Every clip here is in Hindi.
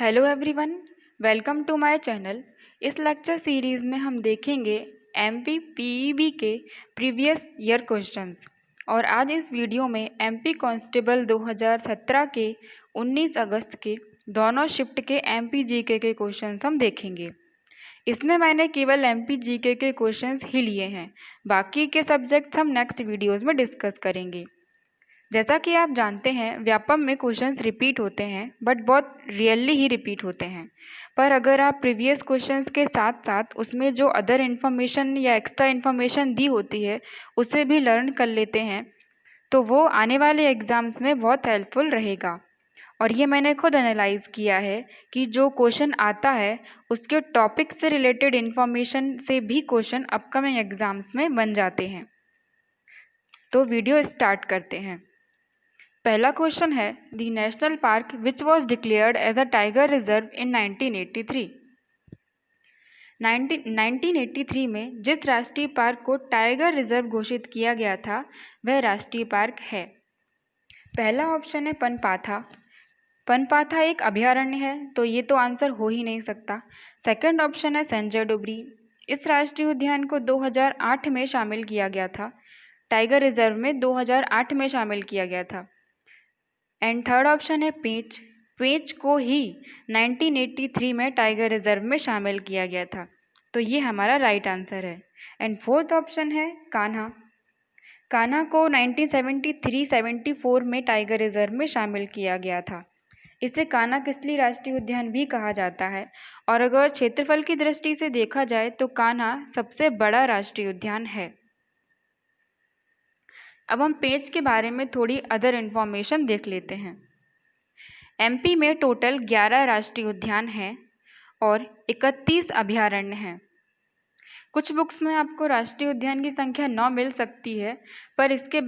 Hello everyone, welcome to my channel. इस लेक्चर सीरीज़ में हम देखेंगे एमपी पीईबी के प्रीवियस ईयर क्वेश्चंस। और आज इस वीडियो में एमपी कांस्टेबल 2017 के 19 अगस्त के दोनों शिफ्ट के एमपी जीके के क्वेश्चंस हम देखेंगे। इसमें मैंने केवल एमपी जीके के क्वेश्चंस ही लिए हैं, बाकी के सब्जेक्ट्स हम नेक्स्ट वीडियोज़ में डिस्कस करेंगे। जैसा कि आप जानते हैं, व्यापम में क्वेश्चंस रिपीट होते हैं, बट बहुत रियरली ही रिपीट होते हैं। पर अगर आप प्रीवियस क्वेश्चंस के साथ साथ उसमें जो अदर इन्फॉर्मेशन या एक्स्ट्रा इन्फॉर्मेशन दी होती है उसे भी लर्न कर लेते हैं, तो वो आने वाले एग्ज़ाम्स में बहुत हेल्पफुल रहेगा। और ये मैंने खुद एनालाइज किया है कि जो क्वेश्चन आता है उसके टॉपिक से रिलेटेड इन्फॉर्मेशन से भी क्वेश्चन अपकमिंग एग्ज़ाम्स में बन जाते हैं। तो वीडियो स्टार्ट करते हैं। पहला क्वेश्चन है, the national park which was declared as a tiger reserve in 1983। 1983 में जिस राष्ट्रीय पार्क को टाइगर रिजर्व घोषित किया गया था वह राष्ट्रीय पार्क है। पहला ऑप्शन है पनपाथा। पनपाथा एक अभयारण्य है, तो ये तो आंसर हो ही नहीं सकता। सेकंड ऑप्शन है संजय डोबरी। इस राष्ट्रीय उद्यान को 2008 में शामिल किया गया था, टाइगर रिजर्व में 2008 में शामिल किया गया था। एंड थर्ड ऑप्शन है पेंच। पेंच को ही 1983 में टाइगर रिजर्व में शामिल किया गया था, तो ये हमारा राइट आंसर है। एंड फोर्थ ऑप्शन है कान्हा। कान्हा को 1973-74 में टाइगर रिजर्व में शामिल किया गया था। इसे कान्हा किसली राष्ट्रीय उद्यान भी कहा जाता है। और अगर क्षेत्रफल की दृष्टि से देखा जाए तो कान्हा सबसे बड़ा राष्ट्रीय उद्यान है। अब हम पेंच के बारे में थोड़ी अदर इन्फॉर्मेशन देख लेते हैं। एमपी में टोटल 11 राष्ट्रीय उद्यान हैं और 31 अभयारण्य हैं। कुछ बुक्स में आपको राष्ट्रीय उद्यान की संख्या 9 मिल सकती है, पर इसके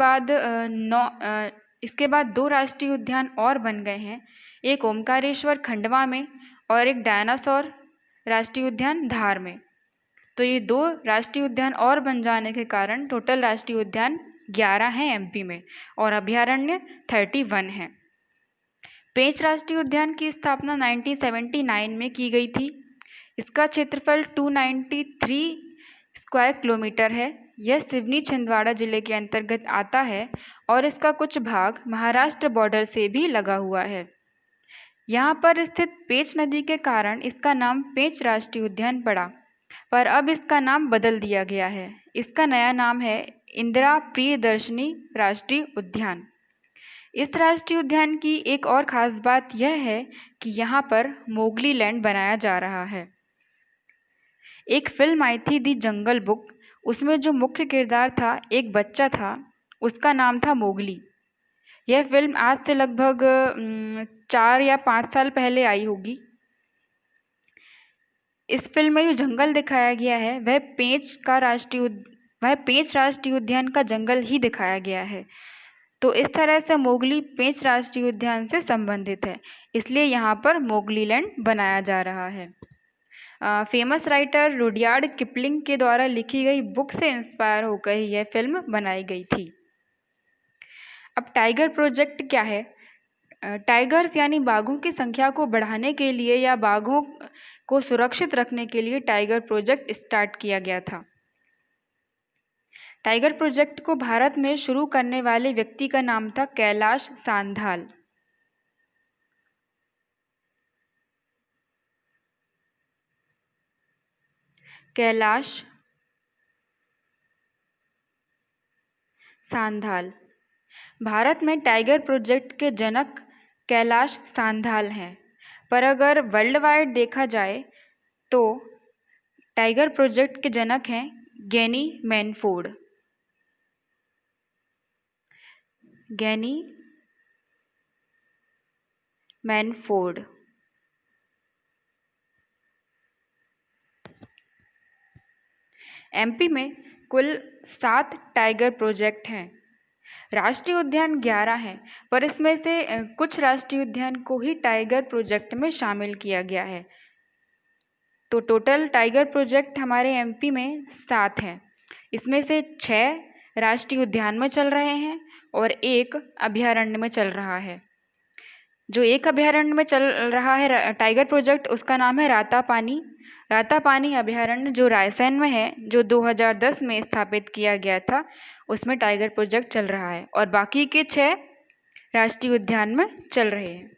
बाद 2 राष्ट्रीय उद्यान और बन गए हैं, एक ओमकारेश्वर खंडवा में और एक डायनासोर राष्ट्रीय उद्यान धार में। तो ये 2 राष्ट्रीय उद्यान और बन जाने के कारण टोटल राष्ट्रीय उद्यान 11 हैं एमपी में और अभयारण्य 31 हैं। पेंच राष्ट्रीय उद्यान की स्थापना 1979 में की गई थी। इसका क्षेत्रफल 293 स्क्वायर किलोमीटर है। यह सिवनी छिंदवाड़ा जिले के अंतर्गत आता है और इसका कुछ भाग महाराष्ट्र बॉर्डर से भी लगा हुआ है। यहाँ पर स्थित पेंच नदी के कारण इसका नाम पेंच राष्ट्रीय उद्यान पड़ा, पर अब इसका नाम बदल दिया गया है। इसका नया नाम है इंदिरा प्रियदर्शनी राष्ट्रीय उद्यान। इस राष्ट्रीय उद्यान की एक और ख़ास बात यह है कि यहाँ पर मोगली लैंड बनाया जा रहा है। एक फिल्म आई थी दी जंगल बुक, उसमें जो मुख्य किरदार था एक बच्चा था, उसका नाम था मोगली। यह फिल्म आज से लगभग 4 या 5 साल पहले आई होगी। इस फिल्म में जो जंगल दिखाया गया है वह पेंच राष्ट्रीय उद्यान का जंगल ही दिखाया गया है। तो इस तरह से मोगली पेंच राष्ट्रीय उद्यान से संबंधित है, इसलिए यहाँ पर मोगली लैंड बनाया जा रहा है। फेमस राइटर रुडयार्ड किपलिंग के द्वारा लिखी गई बुक से इंस्पायर होकर यह फिल्म बनाई गई थी। अब टाइगर प्रोजेक्ट क्या है? टाइगर्स यानी बाघों की संख्या को बढ़ाने के लिए या बाघों को सुरक्षित रखने के लिए टाइगर प्रोजेक्ट स्टार्ट किया गया था। टाइगर प्रोजेक्ट को भारत में शुरू करने वाले व्यक्ति का नाम था कैलाश सांधाल। कैलाश सांधाल। भारत में टाइगर प्रोजेक्ट के जनक कैलाश सांधाल हैं, पर अगर वर्ल्ड वाइड देखा जाए तो टाइगर प्रोजेक्ट के जनक हैं गैनी मैनफोर्ड। गैनी मैनफोर्ड। एमपी में कुल 7 टाइगर प्रोजेक्ट हैं। राष्ट्रीय उद्यान 11 हैं, पर इसमें से कुछ राष्ट्रीय उद्यान को ही टाइगर प्रोजेक्ट में शामिल किया गया है। तो टोटल टाइगर प्रोजेक्ट हमारे एमपी में 7 हैं। इसमें से 6 राष्ट्रीय उद्यान में चल रहे हैं और 1 अभयारण्य में चल रहा है। जो एक अभयारण्य में चल रहा है टाइगर प्रोजेक्ट, उसका नाम है रातापानी। रातापानी अभयारण्य जो रायसेन में है, जो 2010 में स्थापित किया गया था, उसमें टाइगर प्रोजेक्ट चल रहा है और बाकी के 6 राष्ट्रीय उद्यान में चल रहे हैं।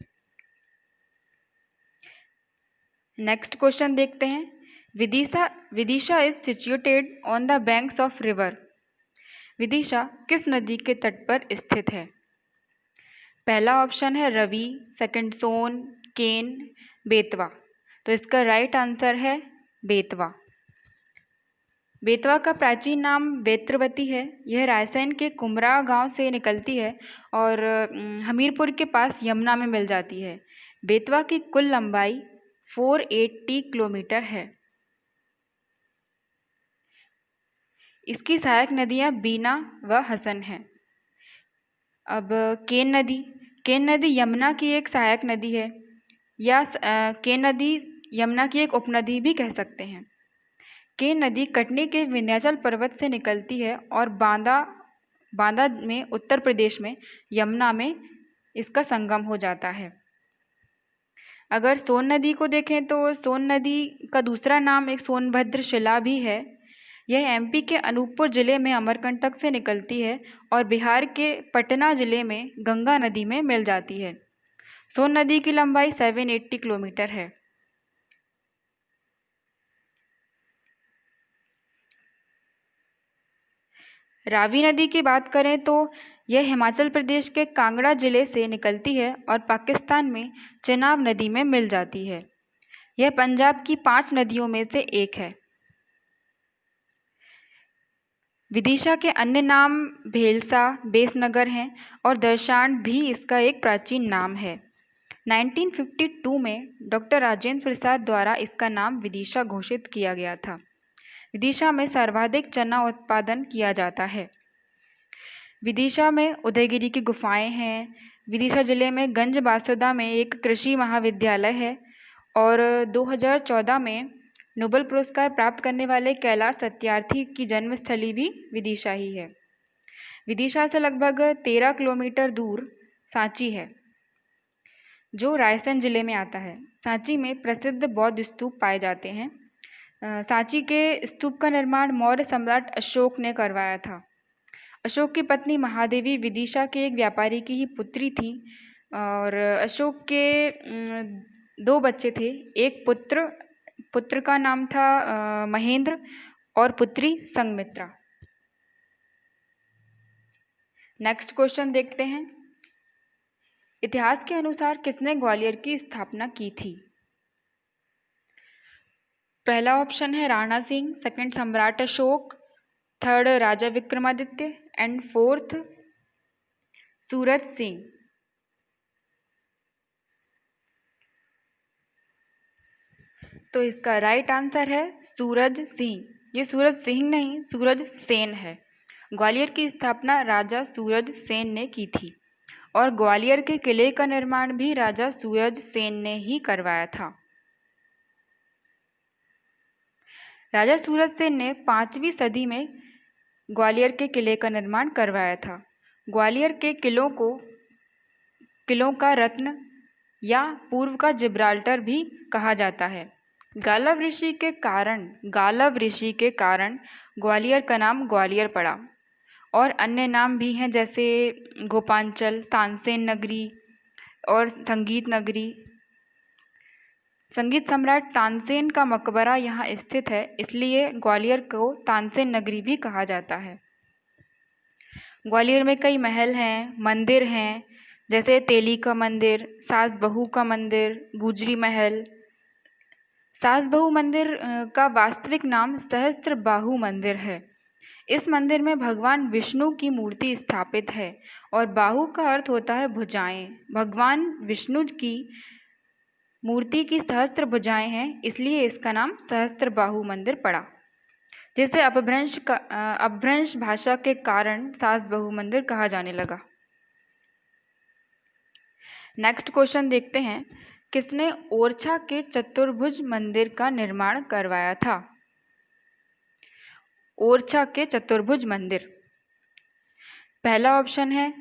नेक्स्ट क्वेश्चन देखते हैं। Vidisha is situated on the banks of river. Vidisha किस नदी के तट पर स्थित है? पहला ऑप्शन है रवि, सेकंड सोन, केन, बेतवा। तो इसका राइट आंसर है बेतवा। बेतवा का प्राचीन नाम बेत्रवती है। यह रायसेन के कुमरा गांव से निकलती है और हमीरपुर के पास यमुना में मिल जाती है। बेतवा की कुल लंबाई 480 किलोमीटर है। इसकी सहायक नदियां बीना व हसन हैं। अब केन नदी यमुना की एक सहायक नदी है, या केन नदी यमुना की एक उपनदी भी कह सकते हैं। केन नदी कटनी के विंध्याचल पर्वत से निकलती है और बांदा में उत्तर प्रदेश में यमुना में इसका संगम हो जाता है। अगर सोन नदी को देखें तो सोन नदी का दूसरा नाम एक सोनभद्र शिला भी है। यह एमपी के अनूपपुर जिले में अमरकंटक से निकलती है और बिहार के पटना जिले में गंगा नदी में मिल जाती है। सोन नदी की लंबाई 780 किलोमीटर है। रावी नदी की बात करें तो यह हिमाचल प्रदेश के कांगड़ा जिले से निकलती है और पाकिस्तान में चेनाब नदी में मिल जाती है। यह पंजाब की 5 नदियों में से एक है। विदिशा के अन्य नाम भेलसा, बेसनगर हैं और दर्शान भी इसका एक प्राचीन नाम है। 1952 में डॉक्टर राजेंद्र प्रसाद द्वारा इसका नाम विदिशा घोषित किया गया था। विदिशा में सर्वाधिक चना उत्पादन किया जाता है। विदिशा में उदयगिरी की गुफाएं हैं। विदिशा जिले में गंज बासुदा में एक कृषि महाविद्यालय है और 2014 में नोबेल पुरस्कार प्राप्त करने वाले कैलाश सत्यार्थी की जन्मस्थली भी विदिशा ही है। विदिशा से लगभग 13 किलोमीटर दूर सांची है, जो रायसेन जिले में आता है। सांची में प्रसिद्ध बौद्ध स्तूप पाए जाते हैं। सांची के स्तूप का निर्माण मौर्य सम्राट अशोक ने करवाया था। अशोक की पत्नी महादेवी विदिशा के एक व्यापारी की ही पुत्री थी और अशोक के 2 बच्चे थे। एक पुत्र का नाम था महेंद्र और पुत्री संगमित्रा। नेक्स्ट क्वेश्चन देखते हैं। इतिहास के अनुसार किसने ग्वालियर की स्थापना की थी? पहला ऑप्शन है Rana Singh, second Samrat Ashok, third Raja Vikramaditya and fourth Suraj Singh. तो इसका राइट आंसर है सूरज सिंह। ये सूरज सिंह नहीं, सूरज सेन है। ग्वालियर की स्थापना राजा सूरज सेन ने की थी और ग्वालियर के किले का निर्माण भी राजा सूरज सेन ने ही करवाया था। राजा सूरज सेन ने 5वीं सदी में ग्वालियर के किले का निर्माण करवाया था। ग्वालियर के किलों का रत्न या पूर्व का जिब्राल्टर भी कहा जाता है। गालव ऋषि के कारण ग्वालियर का नाम ग्वालियर पड़ा और अन्य नाम भी हैं, जैसे गोपांचल, तानसेन नगरी और संगीत नगरी। संगीत सम्राट तानसेन का मकबरा यहाँ स्थित है, इसलिए ग्वालियर को तानसेन नगरी भी कहा जाता है। ग्वालियर में कई महल हैं, मंदिर हैं, जैसे तेली का मंदिर, सास बहू का मंदिर, गुजरी महल। सास बहू मंदिर का वास्तविक नाम सहस्त्र बाहु मंदिर है। इस मंदिर में भगवान विष्णु की मूर्ति स्थापित है और बाहु का अर्थ होता है भुजाएं। भगवान विष्णु की मूर्ति की सहस्त्र भुजाएं हैं, इसलिए इसका नाम सहस्त्र बाहु मंदिर पड़ा, जिसे अपभ्रंश भाषा के कारण सास बहू मंदिर कहा जाने लगा। नेक्स्ट क्वेश्चन देखते हैं। किसने ओरछा के चतुर्भुज मंदिर का निर्माण करवाया था? ओरछा के चतुर्भुज मंदिर। पहला ऑप्शन है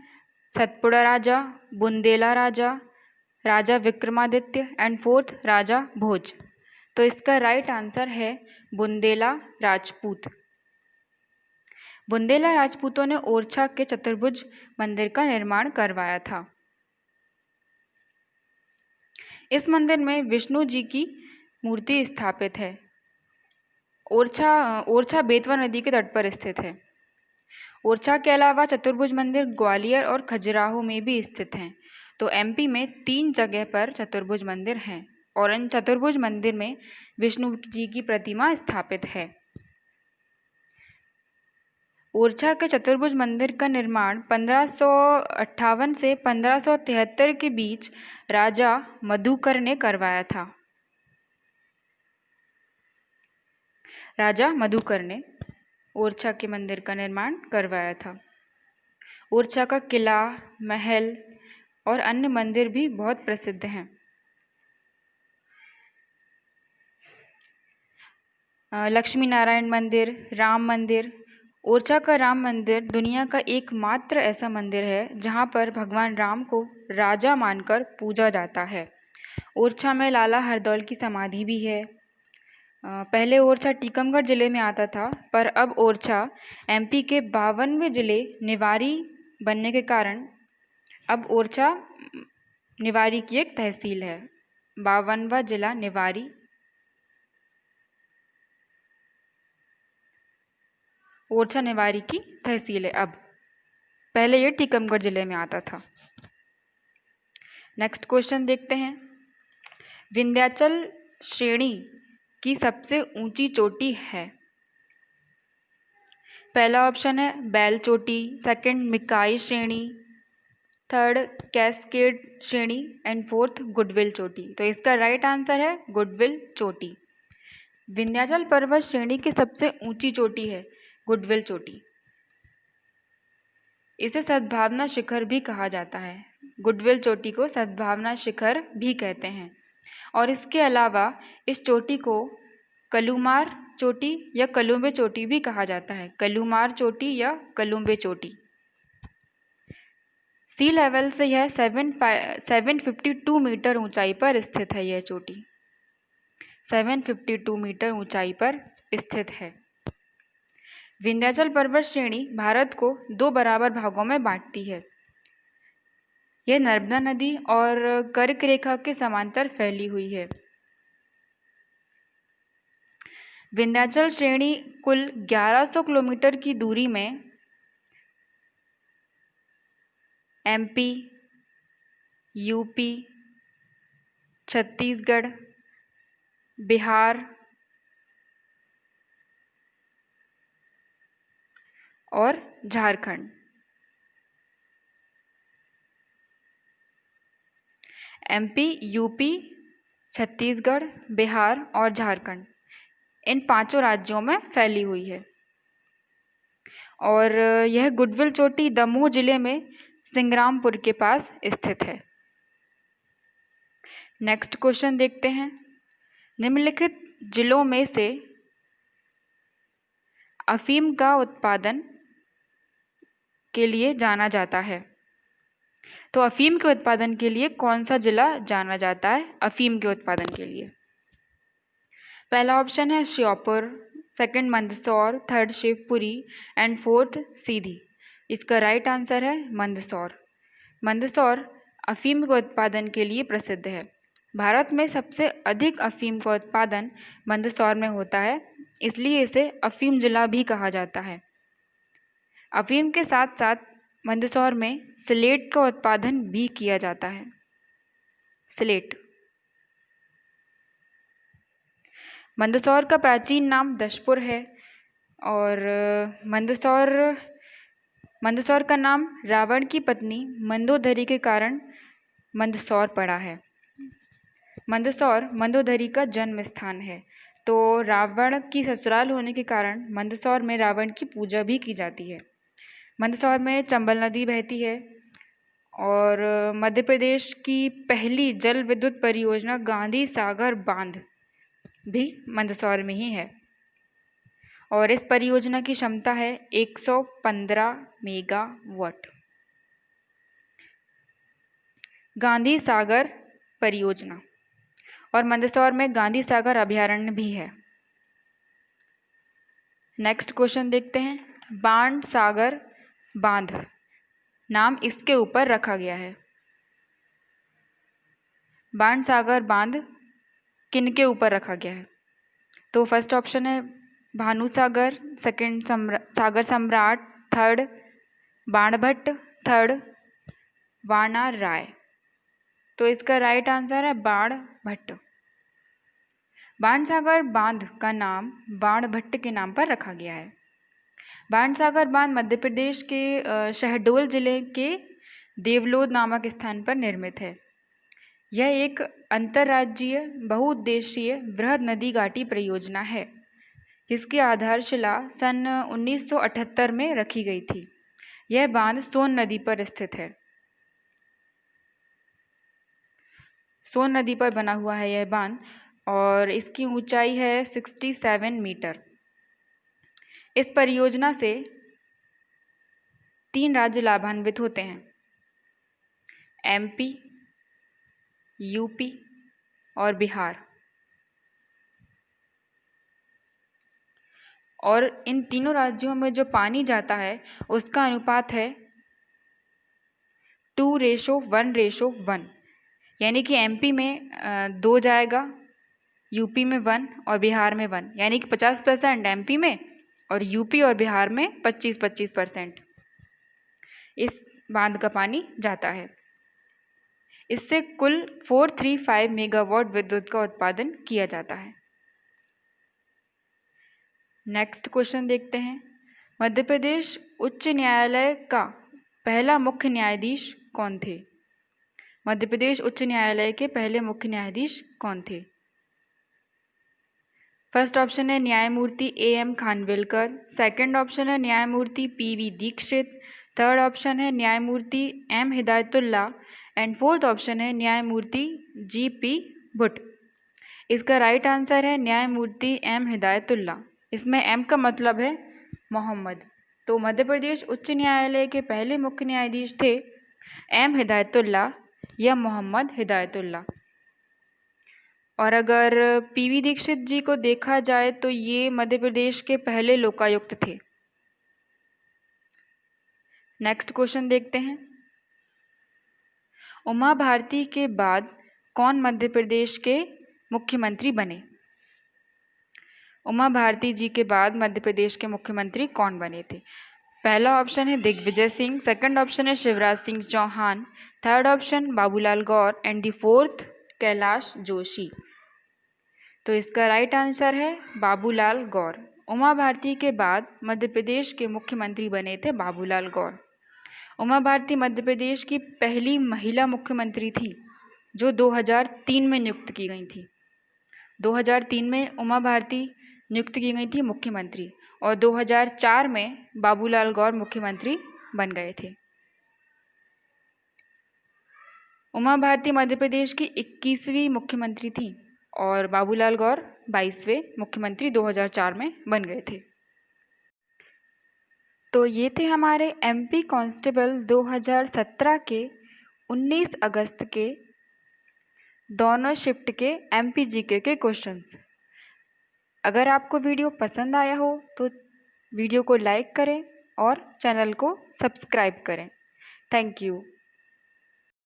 सतपुड़ा राजा, बुंदेला राजा, राजा विक्रमादित्य एंड फोर्थ राजा भोज। तो इसका राइट आंसर है बुंदेला राजपूत। बुंदेला राजपूतों ने ओरछा के चतुर्भुज मंदिर का निर्माण करवाया था। इस मंदिर में विष्णु जी की मूर्ति स्थापित है। ओरछा बेतवा नदी के तट पर स्थित है। ओरछा के अलावा चतुर्भुज मंदिर ग्वालियर और खजुराहो में भी स्थित हैं। तो एमपी में 3 जगह पर चतुर्भुज मंदिर हैं और इन चतुर्भुज मंदिर में विष्णु जी की प्रतिमा स्थापित है। ओरछा के चतुर्भुज मंदिर का निर्माण 1558 से 1573 के बीच राजा मधुकर ने करवाया था। राजा मधुकर ने ओरछा के मंदिर का निर्माण करवाया था। ओरछा का किला, महल और अन्य मंदिर भी बहुत प्रसिद्ध हैं। लक्ष्मी नारायण मंदिर, राम मंदिर। ओरछा का राम मंदिर दुनिया का एकमात्र ऐसा मंदिर है जहां पर भगवान राम को राजा मानकर पूजा जाता है। ओरछा में लाला हरदौल की समाधि भी है। पहले ओरछा टीकमगढ़ जिले में आता था, पर अब ओरछा एमपी के 52वें जिले निवारी बनने के कारण अब ओरछा निवारी की एक तहसील है। 52वां जिला निवारी ओरछा निवारी की तहसील है अब। पहले ये टीकमगढ़ जिले में आता था। नेक्स्ट क्वेश्चन देखते हैं। विंध्याचल श्रेणी की सबसे ऊंची चोटी है। पहला ऑप्शन है बैल चोटी, सेकंड मिकाई श्रेणी, थर्ड कैस्केड श्रेणी एंड फोर्थ गुडविल चोटी। तो इसका राइट आंसर है गुडविल चोटी। विंध्याचल पर्वत श्रेणी की सबसे ऊंची चोटी है गुडविल चोटी। इसे सद्भावना शिखर भी कहा जाता है। गुडविल चोटी को सद्भावना शिखर भी कहते हैं। और इसके अलावा इस चोटी को कलुमार चोटी या कलुम्बे चोटी भी कहा जाता है। कलुमार चोटी या कलुम्बे चोटी। सी लेवल से यह 752 मीटर ऊंचाई पर स्थित है। यह चोटी 752 मीटर ऊंचाई पर स्थित है। विंध्याचल पर्वत श्रेणी भारत को 2 बराबर भागों में बांटती है। यह नर्मदा नदी और कर्क रेखा के समांतर फैली हुई है। विंध्याचल श्रेणी कुल 1100 किलोमीटर की दूरी में एमपी, यूपी, छत्तीसगढ़, बिहार और झारखंड, एमपी, यूपी, छत्तीसगढ़, बिहार और झारखंड, इन 5 राज्यों में फैली हुई है। और यह गुडविल चोटी दमोह जिले में सिंग्रामपुर के पास स्थित है। नेक्स्ट क्वेश्चन देखते हैं। निम्नलिखित जिलों में से अफीम का उत्पादन के लिए जाना जाता है। तो अफीम के उत्पादन के लिए कौन सा जिला जाना जाता है अफीम के उत्पादन के लिए? पहला ऑप्शन है Sheopur, second Mandsaur, third Shivpuri and fourth Sidhi. इसका राइट आंसर है मंदसौर। मंदसौर अफीम के उत्पादन के लिए प्रसिद्ध है। भारत में सबसे अधिक अफीम का उत्पादन मंदसौर में होता है, इसलिए इसे अफीम जिला भी कहा जाता है। अफीम के साथ साथ मंदसौर में सिलेट का उत्पादन भी किया जाता है। सिलेट। मंदसौर का प्राचीन नाम दशपुर है और मंदसौर का नाम रावण की पत्नी मंदोदरी के कारण मंदसौर पड़ा है। मंदसौर मंदोदरी का जन्म स्थान है, तो रावण की ससुराल होने के कारण मंदसौर में रावण की पूजा भी की जाती है। मंदसौर में चंबल नदी बहती है और मध्य प्रदेश की पहली जल विद्युत परियोजना गांधी सागर बांध भी मंदसौर में ही है और इस परियोजना की क्षमता है 115 मेगावाट। गांधी सागर परियोजना, और मंदसौर में गांधी सागर अभयारण्य भी है। नेक्स्ट क्वेश्चन देखते हैं। बाणसागर बांध नाम इसके ऊपर रखा गया है। बाणसागर बांध किनके ऊपर रखा गया है? तो फर्स्ट ऑप्शन है भानुसागर, सेकंड सागर सम्राट, थर्ड बाणभट्ट, थर्ड वानार राय। तो इसका राइट आंसर है बाणभट्ट। बाणसागर बांध का नाम बाणभट्ट के नाम पर रखा गया है। बाणसागर बांध मध्य प्रदेश के शहडोल जिले के देवलोद नामक स्थान पर निर्मित है। यह एक अंतर्राज्यीय बहुउद्देशीय बृहद नदी घाटी परियोजना है, जिसकी आधारशिला सन 1978 में रखी गई थी। यह बांध सोन नदी पर स्थित है। सोन नदी पर बना हुआ है यह बांध और इसकी ऊंचाई है 67 मीटर। इस परियोजना से 3 राज्य लाभान्वित होते हैं, एमपी, यूपी और बिहार। और इन तीनों राज्यों में जो पानी जाता है उसका अनुपात है 2:1:1, यानी कि एमपी में 2 जाएगा, यूपी में 1 और बिहार में 1, यानी कि 50% एमपी में और यूपी और बिहार में 25% इस बांध का पानी जाता है। इससे कुल 435 मेगावाट विद्युत का उत्पादन किया जाता है। नेक्स्ट क्वेश्चन देखते हैं। मध्य प्रदेश उच्च न्यायालय का पहला मुख्य न्यायाधीश कौन थे? मध्य प्रदेश उच्च न्यायालय के पहले मुख्य न्यायाधीश कौन थे? फर्स्ट ऑप्शन है न्यायमूर्ति AM खानविलकर, सेकंड ऑप्शन है न्यायमूर्ति PV दीक्षित, थर्ड ऑप्शन है न्यायमूर्ति M Hidayatullah and fourth option है न्यायमूर्ति GP भुट्ट। इसका राइट आंसर है न्यायमूर्ति M हिदायतुल्ला। इसमें M का मतलब है मोहम्मद। तो मध्य प्रदेश उच्च न्यायालय के पहले मुख्य न्यायाधीश थे M हिदायतुल्ला या मोहम्मद हिदायतुल्ला। और अगर PV दीक्षित जी को देखा जाए तो ये मध्य प्रदेश के पहले लोकायुक्त थे। नेक्स्ट क्वेश्चन देखते हैं। उमा भारती के बाद कौन मध्य प्रदेश के मुख्यमंत्री बने? उमा भारती जी के बाद मध्य प्रदेश के मुख्यमंत्री कौन बने थे? पहला ऑप्शन है दिग्विजय सिंह, सेकंड ऑप्शन है Shivraj Singh Chouhan, third option Babulal Gaur and the fourth Kailash Joshi. तो इसका राइट आंसर है बाबूलाल गौर। उमा भारती के बाद मध्य प्रदेश के मुख्यमंत्री बने थे बाबूलाल गौर। उमा भारती मध्य प्रदेश की पहली महिला मुख्यमंत्री थी जो 2003 में नियुक्त की गई थी। 2003 में उमा भारती नियुक्त की गई थी मुख्यमंत्री और 2004 में बाबूलाल गौर मुख्यमंत्री बन गए थे। उमा भारती मध्य प्रदेश की 21वीं मुख्यमंत्री थी और बाबूलाल गौर 22वें मुख्यमंत्री 2004 में बन गए थे। तो ये थे हमारे MP कांस्टेबल 2017 के 19 अगस्त के दोनों शिफ्ट के MP GK के क्वेश्चंस। अगर आपको वीडियो पसंद आया हो तो वीडियो को लाइक करें और चैनल को सब्सक्राइब करें। Thank you.